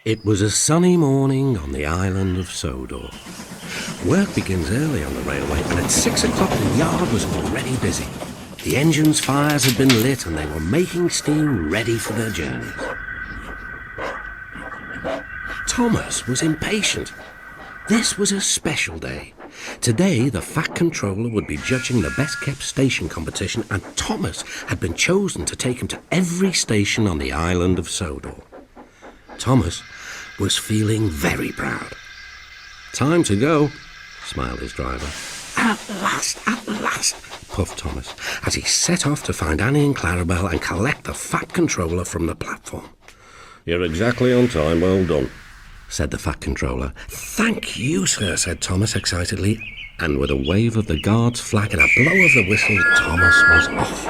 It was a sunny morning on the island of Sodor. Work begins early on the railway, and at 6 o'clock the yard was already busy. The engines' fires had been lit and they were making steam ready for their journeys. Thomas was impatient. This was a special day. Today, the Fat Controller would be judging the best-kept station competition, and Thomas had been chosen to take him to every station on the island of Sodor. Thomas was feeling very proud. "Time to go," smiled his driver. At last, puffed Thomas, as he set off to find Annie and Clarabel and collect the Fat Controller from the platform. "You're exactly on time, well done," said the Fat Controller. "Thank you, sir," said Thomas excitedly, and with a wave of the guard's flag and a blow of the whistle, Thomas was off.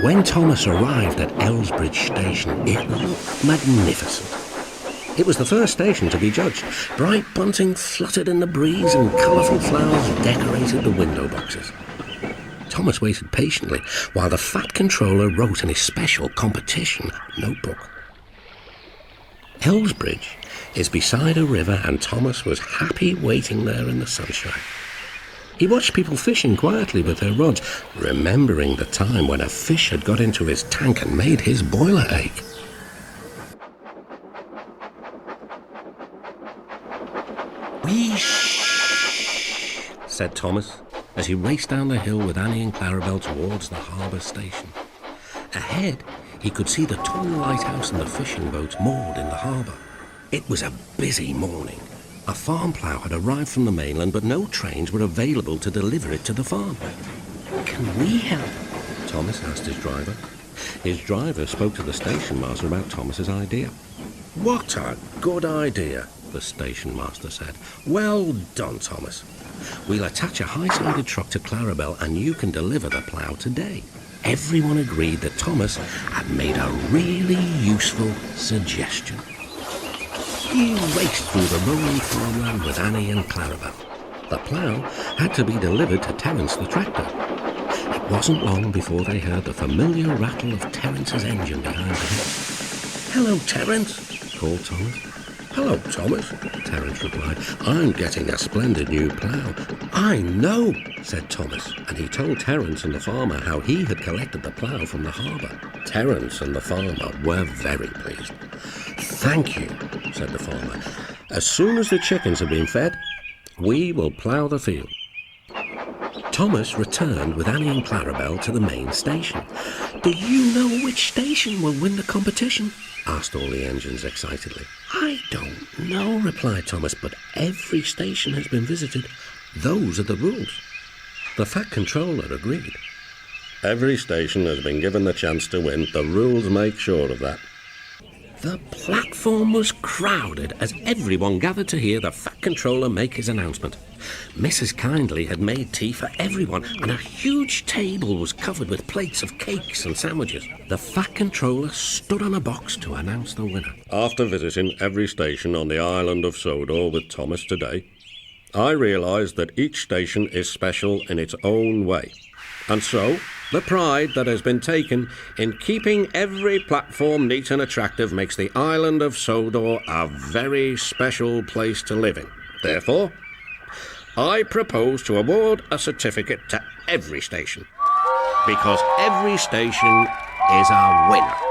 When Thomas arrived at Elsbridge Station, it looked magnificent. It was the first station to be judged. Bright bunting fluttered in the breeze and colourful flowers decorated the window boxes. Thomas waited patiently while the Fat Controller wrote in his special competition notebook. Elsbridge is beside a river, and Thomas was happy waiting there in the sunshine. He watched people fishing quietly with their rods, remembering the time when a fish had got into his tank and made his boiler ache. "Whee!" said Thomas, as he raced down the hill with Annie and Clarabel towards the harbour station. Ahead, he could see the tall lighthouse and the fishing boats moored in the harbour. It was a busy morning. A farm plough had arrived from the mainland, but no trains were available to deliver it to the farm. "Can we help?" Thomas asked his driver. His driver spoke to the station master about Thomas's idea. "What a good idea," the station master said. "Well done, Thomas. We'll attach a high-sided truck to Clarabel and you can deliver the plough today." Everyone agreed that Thomas had made a really useful suggestion. He raced through the rolling farmland with Annie and Clarabel. The plough had to be delivered to Terence the tractor. It wasn't long before they heard the familiar rattle of Terence's engine behind the hill. "Hello, Terence," called Thomas. "Hello, Thomas," Terence replied. "I'm getting a splendid new plough." "I know," said Thomas, and he told Terence and the farmer how he had collected the plough from the harbour. Terence and the farmer were very pleased. "Thank you," said the farmer. "As soon as the chickens have been fed, we will plough the field." Thomas returned with Annie and Clarabel to the main station. "Do you know which station will win the competition?" asked all the engines excitedly. "I don't know," replied Thomas, "but every station has been visited. Those are the rules." The Fat Controller agreed. "Every station has been given the chance to win. The rules make sure of that." The platform was crowded as everyone gathered to hear the Fat Controller make his announcement. Mrs. Kindly had made tea for everyone, and a huge table was covered with plates of cakes and sandwiches. The Fat Controller stood on a box to announce the winner. "After visiting every station on the island of Sodor with Thomas today, I realised that each station is special in its own way. And so, the pride that has been taken in keeping every platform neat and attractive makes the island of Sodor a very special place to live in. Therefore, I propose to award a certificate to every station, because every station is a winner."